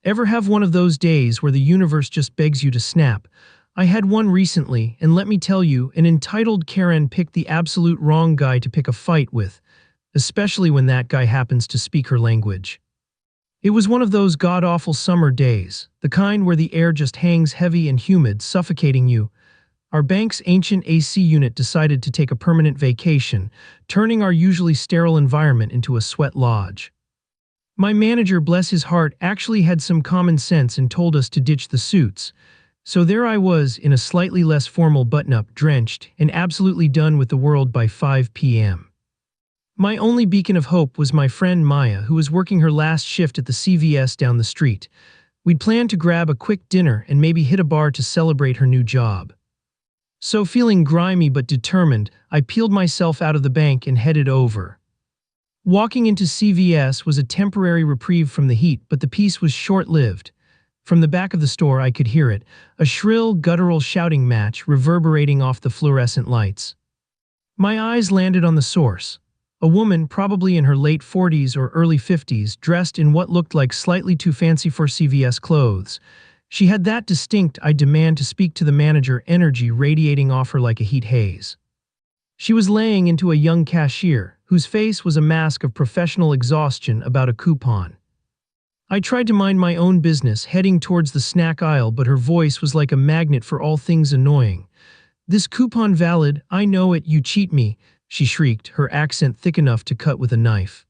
Ever have one of those days where the universe just begs you to snap? I had one recently, and let me tell you, an entitled Karen picked the absolute wrong guy to pick a fight with, especially when that guy happens to speak her language. It was one of those god-awful summer days, the kind where the air just hangs heavy and humid, suffocating you. Our bank's ancient AC unit decided to take a permanent vacation, turning our usually sterile environment into a sweat lodge. My manager, bless his heart, actually had some common sense and told us to ditch the suits. So there I was, in a slightly less formal button-up, drenched, and absolutely done with the world by 5 p.m. My only beacon of hope was my friend Maya, who was working her last shift at the CVS down the street. We'd planned to grab a quick dinner and maybe hit a bar to celebrate her new job. So feeling grimy but determined, I peeled myself out of the bank and headed over. Walking into CVS was a temporary reprieve from the heat, but the peace was short-lived. From the back of the store I could hear it, a shrill, guttural shouting match reverberating off the fluorescent lights. My eyes landed on the source. A woman, probably in her late 40s or early 50s, dressed in what looked like slightly too fancy for CVS clothes. She had that distinct "I demand to speak to the manager" energy radiating off her like a heat haze. She was laying into a young cashier, whose face was a mask of professional exhaustion about a coupon. I tried to mind my own business, heading towards the snack aisle, but her voice was like a magnet for all things annoying. "This coupon valid? I know it, you cheat me," she shrieked, her accent thick enough to cut with a knife.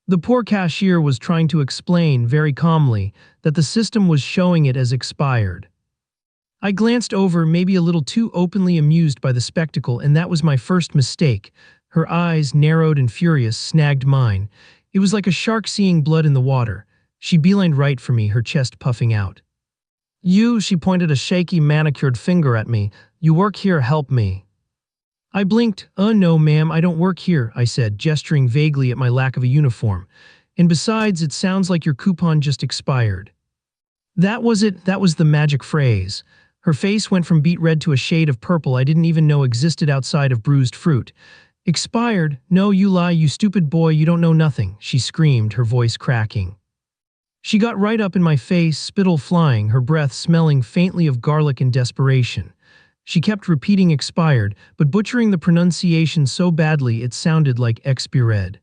The poor cashier was trying to explain, very calmly, that the system was showing it as expired. I glanced over, maybe a little too openly amused by the spectacle, and that was my first mistake. Her eyes, narrowed and furious, snagged mine. It was like a shark seeing blood in the water. She beelined right for me, her chest puffing out. "You," she pointed a shaky, manicured finger at me. "You work here, help me." I blinked. No ma'am, I don't work here," I said, gesturing vaguely at my lack of a uniform. "And besides, it sounds like your coupon just expired." That was it, that was the magic phrase. Her face went from beet red to a shade of purple I didn't even know existed outside of bruised fruit. "Expired? No, you lie, you stupid boy, you don't know nothing," she screamed, her voice cracking. She got right up in my face, spittle flying, her breath smelling faintly of garlic and desperation. She kept repeating expired, but butchering the pronunciation so badly it sounded like expired.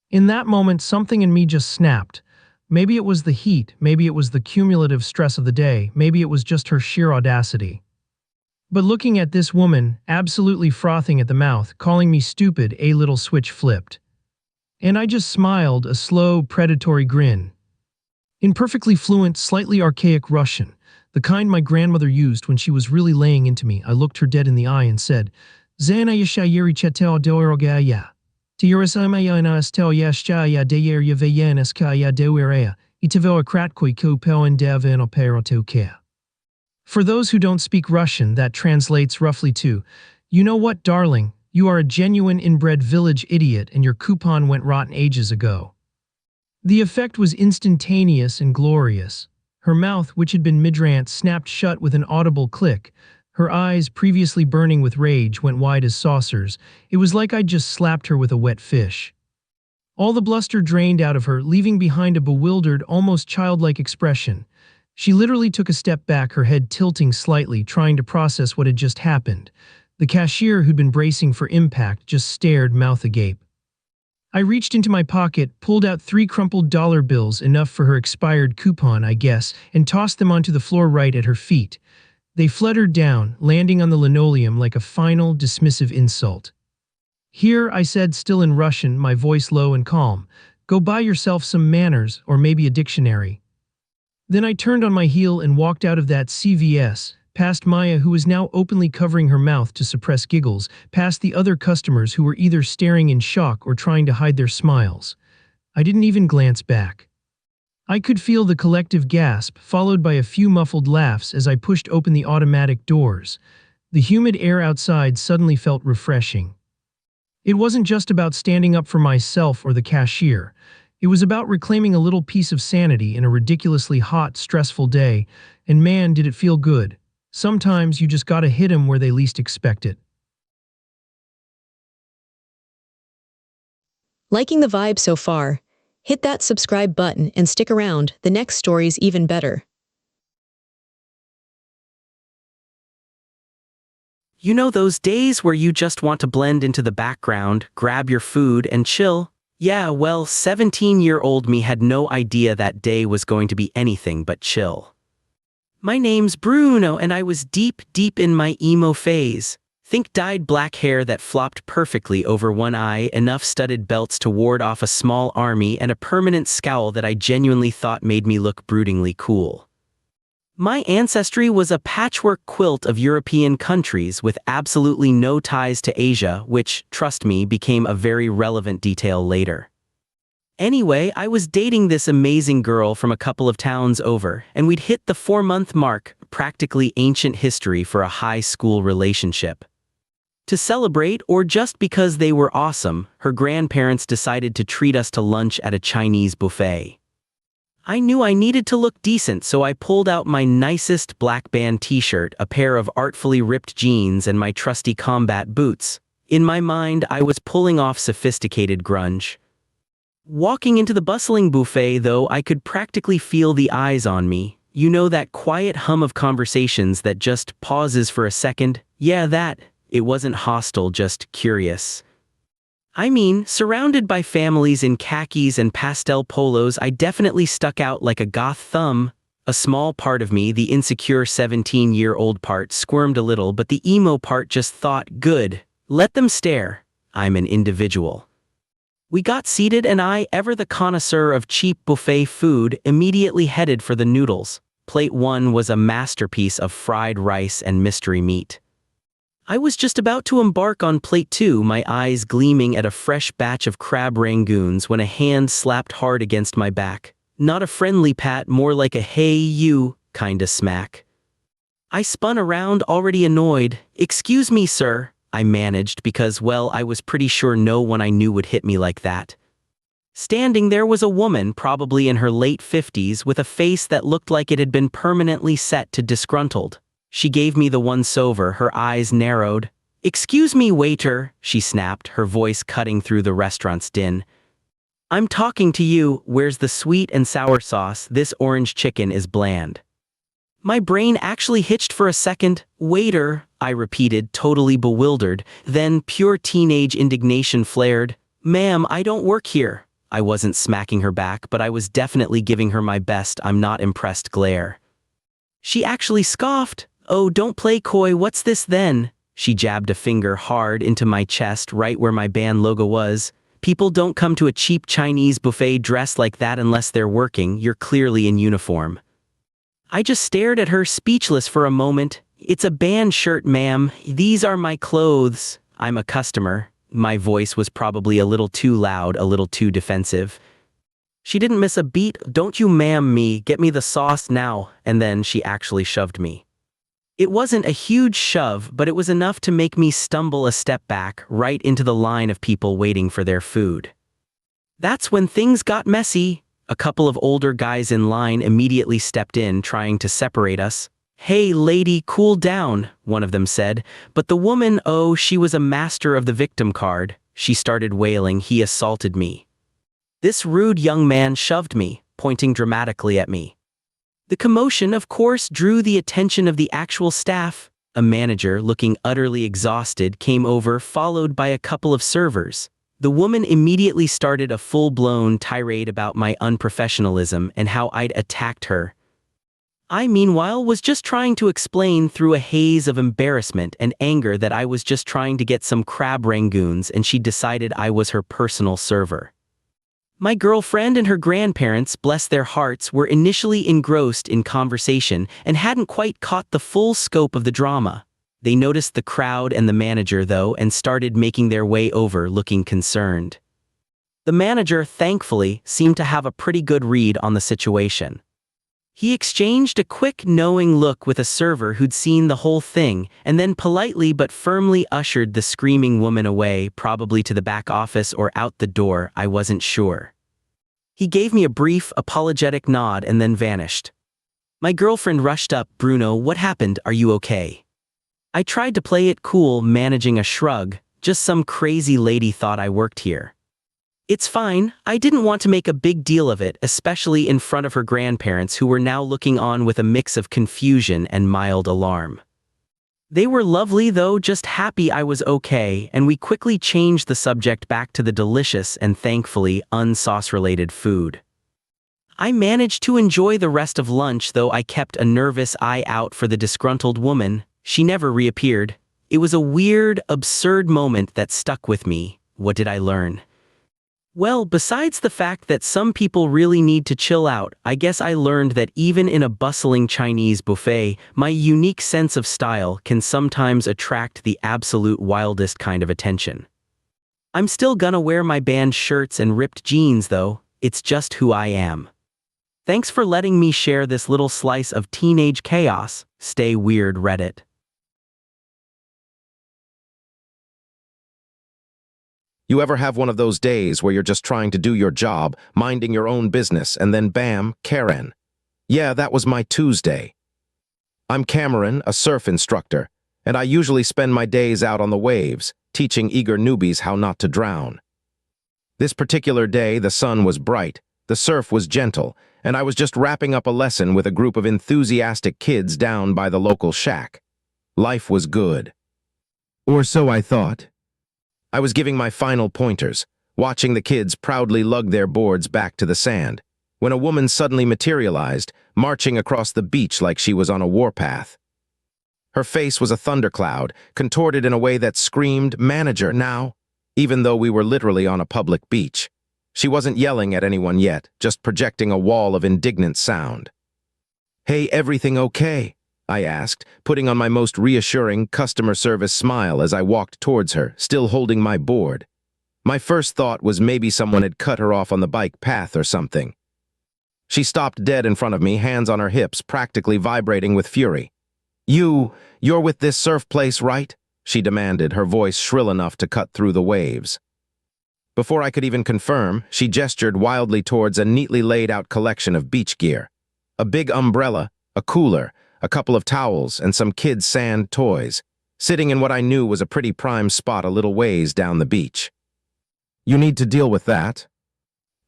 In that moment, something in me just snapped. Maybe it was the heat, maybe it was the cumulative stress of the day, maybe it was just her sheer audacity. But looking at this woman, absolutely frothing at the mouth, calling me stupid, a little switch flipped. And I just smiled, a slow, predatory grin. In perfectly fluent, slightly archaic Russian, the kind my grandmother used when she was really laying into me, I looked her dead in the eye and said, "Zana yashayiri chetel doerogaya. Tiurisamaya nastel yashaya deyer yavayanskaya dewerea, itavo kratkoi kopel and devan operotokea." For those who don't speak Russian, that translates roughly to, "You know what, darling? You are a genuine inbred village idiot and your coupon went rotten ages ago." The effect was instantaneous and glorious. Her mouth, which had been midrant, snapped shut with an audible click. Her eyes, previously burning with rage, went wide as saucers. It was like I'd just slapped her with a wet fish. All the bluster drained out of her, leaving behind a bewildered, almost childlike expression. She literally took a step back, her head tilting slightly, trying to process what had just happened. The cashier, who'd been bracing for impact, just stared, mouth agape. I reached into my pocket, pulled out 3 crumpled dollar bills, enough for her expired coupon, I guess, and tossed them onto the floor right at her feet. They fluttered down, landing on the linoleum like a final, dismissive insult. "Here," I said, still in Russian, my voice low and calm. "Go buy yourself some manners, or maybe a dictionary." Then I turned on my heel and walked out of that CVS, past Maya, who was now openly covering her mouth to suppress giggles, past the other customers who were either staring in shock or trying to hide their smiles. I didn't even glance back. I could feel the collective gasp, followed by a few muffled laughs as I pushed open the automatic doors. The humid air outside suddenly felt refreshing. It wasn't just about standing up for myself or the cashier. It was about reclaiming a little piece of sanity in a ridiculously hot, stressful day, and man, did it feel good. Sometimes you just gotta hit 'em where they least expect it. Liking the vibe so far? Hit that subscribe button and stick around, the next story's even better. You know those days where you just want to blend into the background, grab your food, and chill? Yeah, well, 17-year-old me had no idea that day was going to be anything but chill. My name's Bruno and I was deep in my emo phase. Think dyed black hair that flopped perfectly over one eye, enough studded belts to ward off a small army, and a permanent scowl that I genuinely thought made me look broodingly cool. My ancestry was a patchwork quilt of European countries with absolutely no ties to Asia, which, trust me, became a very relevant detail later. Anyway, I was dating this amazing girl from a couple of towns over, and we'd hit the 4-month mark, practically ancient history for a high school relationship. To celebrate, or just because they were awesome, her grandparents decided to treat us to lunch at a Chinese buffet. I knew I needed to look decent, so I pulled out my nicest black band t-shirt, a pair of artfully ripped jeans, and my trusty combat boots. In my mind, I was pulling off sophisticated grunge. Walking into the bustling buffet, though, I could practically feel the eyes on me. You know that quiet hum of conversations that just pauses for a second? Yeah, that. It wasn't hostile, just curious. I mean, surrounded by families in khakis and pastel polos, I definitely stuck out like a goth thumb. A small part of me, the insecure 17-year-old part, squirmed a little, but the emo part just thought, good, let them stare. I'm an individual. We got seated and I, ever the connoisseur of cheap buffet food, immediately headed for the noodles. Plate 1 was a masterpiece of fried rice and mystery meat. I was just about to embark on plate 2, my eyes gleaming at a fresh batch of crab rangoons, when a hand slapped hard against my back. Not a friendly pat, more like a hey you kinda smack. I spun around, already annoyed. Excuse me, sir, I managed, because, well, I was pretty sure no one I knew would hit me like that. Standing there was a woman, probably in her late 50s, with a face that looked like it had been permanently set to disgruntled. She gave me the once-over, her eyes narrowed. "Excuse me, waiter," she snapped, her voice cutting through the restaurant's din. "I'm talking to you. Where's the sweet and sour sauce? This orange chicken is bland." My brain actually hitched for a second. "Waiter," I repeated, totally bewildered. Then pure teenage indignation flared. "Ma'am, I don't work here." I wasn't smacking her back, but I was definitely giving her my best "I'm not impressed" glare. She actually scoffed. "Oh, don't play coy, what's this then?" She jabbed a finger hard into my chest, right where my band logo was. "People don't come to a cheap Chinese buffet dressed like that unless they're working. You're clearly in uniform." I just stared at her, speechless for a moment. "It's a band shirt, ma'am. These are my clothes. I'm a customer." My voice was probably a little too loud, a little too defensive. She didn't miss a beat. "Don't you ma'am me, get me the sauce now." And then she actually shoved me. It wasn't a huge shove, but it was enough to make me stumble a step back, right into the line of people waiting for their food. That's when things got messy. A couple of older guys in line immediately stepped in, trying to separate us. "Hey lady, cool down," one of them said. But the woman, oh, she was a master of the victim card. She started wailing, "He assaulted me." This rude young man shoved me, pointing dramatically at me. The commotion, of course, drew the attention of the actual staff. A manager, looking utterly exhausted, came over, followed by a couple of servers. The woman immediately started a full-blown tirade about my unprofessionalism and how I'd attacked her. I, meanwhile, was just trying to explain through a haze of embarrassment and anger that I was just trying to get some crab rangoons, and she decided I was her personal server. My girlfriend and her grandparents, bless their hearts, were initially engrossed in conversation and hadn't quite caught the full scope of the drama. They noticed the crowd and the manager, though, and started making their way over, looking concerned. The manager, thankfully, seemed to have a pretty good read on the situation. He exchanged a quick, knowing look with a server who'd seen the whole thing, and then politely but firmly ushered the screaming woman away, probably to the back office or out the door, I wasn't sure. He gave me a brief, apologetic nod and then vanished. My girlfriend rushed up. "Bruno, what happened? Are you okay?" I tried to play it cool, managing a shrug. "Just some crazy lady thought I worked here." It's fine. I didn't want to make a big deal of it, especially in front of her grandparents who were now looking on with a mix of confusion and mild alarm. They were lovely though, just happy I was okay, and we quickly changed the subject back to the delicious and thankfully unsauce-related food. I managed to enjoy the rest of lunch, though I kept a nervous eye out for the disgruntled woman. She never reappeared. It was a weird, absurd moment that stuck with me. What did I learn? Well, besides the fact that some people really need to chill out, I guess I learned that even in a bustling Chinese buffet, my unique sense of style can sometimes attract the absolute wildest kind of attention. I'm still gonna wear my band shirts and ripped jeans though, it's just who I am. Thanks for letting me share this little slice of teenage chaos. Stay weird, Reddit. You ever have one of those days where you're just trying to do your job, minding your own business, and then bam, Karen? Yeah, that was my Tuesday. I'm Cameron, a surf instructor, and I usually spend my days out on the waves, teaching eager newbies how not to drown. This particular day, the sun was bright, the surf was gentle, and I was just wrapping up a lesson with a group of enthusiastic kids down by the local shack. Life was good. Or so I thought. I was giving my final pointers, watching the kids proudly lug their boards back to the sand, when a woman suddenly materialized, marching across the beach like she was on a warpath. Her face was a thundercloud, contorted in a way that screamed, "Manager, now!" even though we were literally on a public beach. She wasn't yelling at anyone yet, just projecting a wall of indignant sound. "Hey, everything okay?" I asked, putting on my most reassuring customer service smile as I walked towards her, still holding my board. My first thought was maybe someone had cut her off on the bike path or something. She stopped dead in front of me, hands on her hips, practically vibrating with fury. You're with this surf place, right?" she demanded, her voice shrill enough to cut through the waves. Before I could even confirm, she gestured wildly towards a neatly laid-out collection of beach gear. A big umbrella, a cooler, a couple of towels, and some kids' sand toys, sitting in what I knew was a pretty prime spot a little ways down the beach. "You need to deal with that."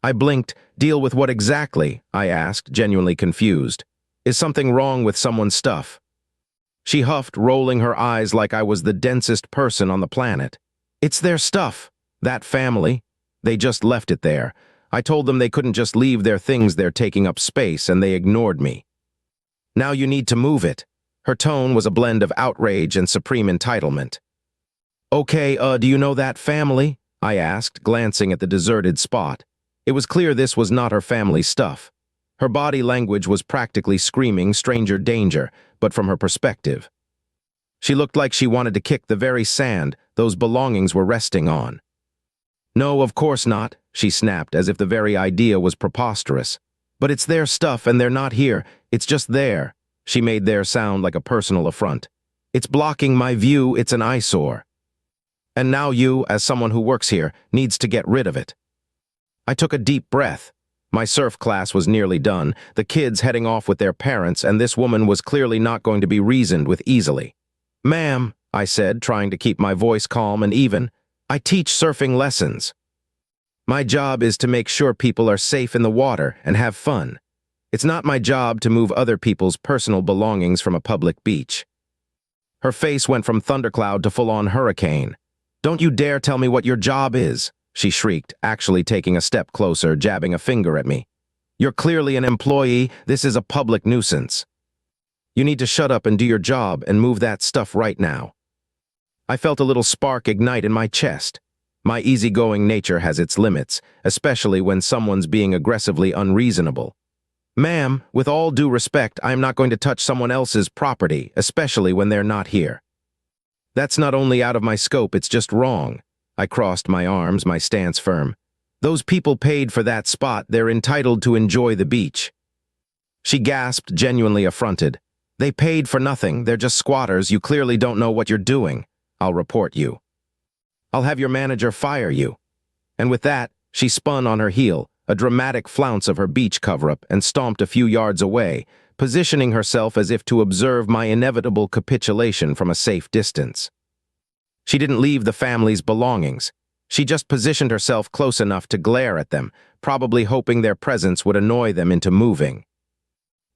I blinked. "Deal with what exactly?" I asked, genuinely confused. "Is something wrong with someone's stuff?" She huffed, rolling her eyes like I was the densest person on the planet. "It's their stuff. That family. They just left it there. I told them they couldn't just leave their things there taking up space, and they ignored me. Now you need to move it." Her tone was a blend of outrage and supreme entitlement. "Okay, do you know that family?" I asked, glancing at the deserted spot. It was clear this was not her family's stuff. Her body language was practically screaming stranger danger, but from her perspective. She looked like she wanted to kick the very sand those belongings were resting on. "No, of course not," she snapped, as if the very idea was preposterous. "But it's their stuff and they're not here. It's just there." She made their sound like a personal affront. "It's blocking my view. It's an eyesore. And now you, as someone who works here, needs to get rid of it." I took a deep breath. My surf class was nearly done, the kids heading off with their parents, and this woman was clearly not going to be reasoned with easily. "Ma'am," I said, trying to keep my voice calm and even, "I teach surfing lessons. My job is to make sure people are safe in the water and have fun. It's not my job to move other people's personal belongings from a public beach." Her face went from thundercloud to full-on hurricane. "Don't you dare tell me what your job is," she shrieked, actually taking a step closer, jabbing a finger at me. "You're clearly an employee. This is a public nuisance. You need to shut up and do your job and move that stuff right now." I felt a little spark ignite in my chest. My easygoing nature has its limits, especially when someone's being aggressively unreasonable. "Ma'am, with all due respect, I am not going to touch someone else's property, especially when they're not here." "That's not only out of my scope, it's just wrong." I crossed my arms, my stance firm. "Those people paid for that spot. They're entitled to enjoy the beach." She gasped, genuinely affronted. "They paid for nothing. They're just squatters. You clearly don't know what you're doing. I'll report you. I'll have your manager fire you." And with that, she spun on her heel, a dramatic flounce of her beach cover-up, and stomped a few yards away, positioning herself as if to observe my inevitable capitulation from a safe distance. She didn't leave the family's belongings. She just positioned herself close enough to glare at them, probably hoping their presence would annoy them into moving.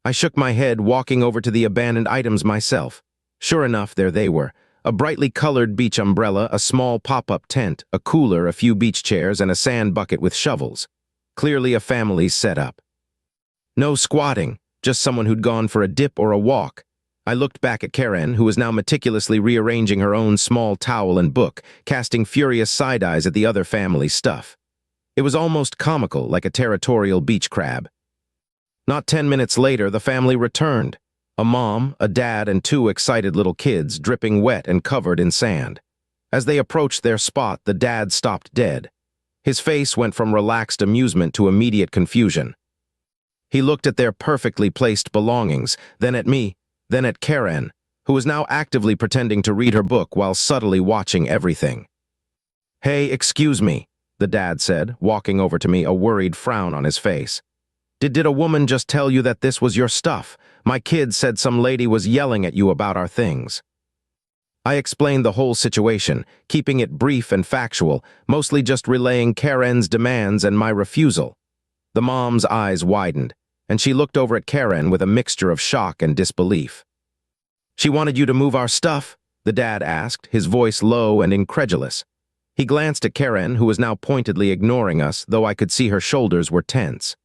I shook my head, walking over to the abandoned items myself. Sure enough, there they were. A brightly colored beach umbrella, a small pop-up tent, a cooler, a few beach chairs, and a sand bucket with shovels. Clearly a family's setup. No squatting, just someone who'd gone for a dip or a walk. I looked back at Karen, who was now meticulously rearranging her own small towel and book, casting furious side-eyes at the other family's stuff. It was almost comical, like a territorial beach crab. Not 10 minutes later, the family returned. A mom, a dad, and 2 excited little kids, dripping wet and covered in sand. As they approached their spot, the dad stopped dead. His face went from relaxed amusement to immediate confusion. He looked at their perfectly placed belongings, then at me, then at Karen, who was now actively pretending to read her book while subtly watching everything. "Hey, excuse me," the dad said, walking over to me, a worried frown on his face. Did a woman just tell you that this was your stuff? My kid said some lady was yelling at you about our things." I explained the whole situation, keeping it brief and factual, mostly just relaying Karen's demands and my refusal. The mom's eyes widened, and she looked over at Karen with a mixture of shock and disbelief. "She wanted you to move our stuff?" the dad asked, his voice low and incredulous. He glanced at Karen, who was now pointedly ignoring us, though I could see her shoulders were tense.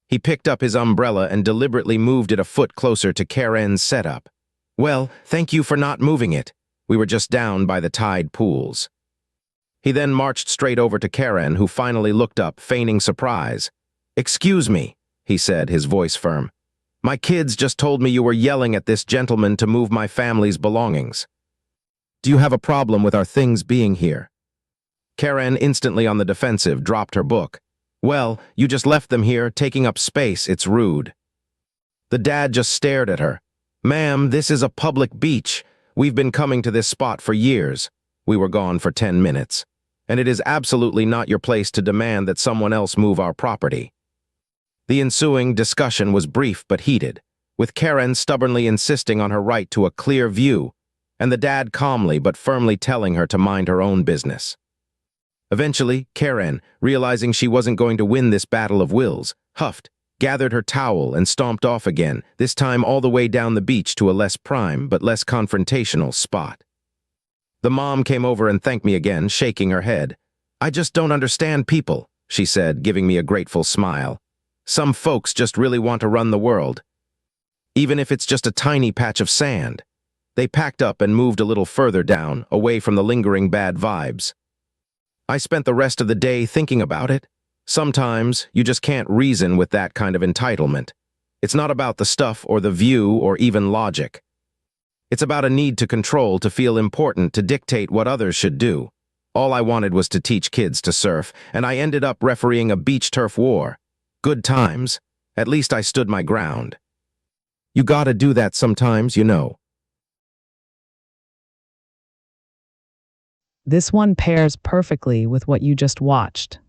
He picked up his umbrella and deliberately moved it a foot closer to Karen's setup. "Well, thank you for not moving it. We were just down by the tide pools." He then marched straight over to Karen, who finally looked up, feigning surprise. "Excuse me," he said, his voice firm. "My kids just told me you were yelling at this gentleman to move my family's belongings. Do you have a problem with our things being here?" Karen, instantly on the defensive, dropped her book. "Well, you just left them here, taking up space. It's rude." The dad just stared at her. "Ma'am, this is a public beach. We've been coming to this spot for years." We were gone for 10 minutes. "And it is absolutely not your place to demand that someone else move our property." The ensuing discussion was brief but heated, with Karen stubbornly insisting on her right to a clear view, and the dad calmly but firmly telling her to mind her own business. Eventually, Karen, realizing she wasn't going to win this battle of wills, huffed, gathered her towel, and stomped off again, this time all the way down the beach to a less prime but less confrontational spot. The mom came over and thanked me again, shaking her head. "I just don't understand people," she said, giving me a grateful smile. "Some folks just really want to run the world, even if it's just a tiny patch of sand." They packed up and moved a little further down, away from the lingering bad vibes. I spent the rest of the day thinking about it. Sometimes you just can't reason with that kind of entitlement. It's not about the stuff or the view or even logic. It's about a need to control, to feel important, to dictate what others should do. All I wanted was to teach kids to surf, and I ended up refereeing a beach turf war. Good times. At least I stood my ground. You gotta do that sometimes, you know. This one pairs perfectly with what you just watched.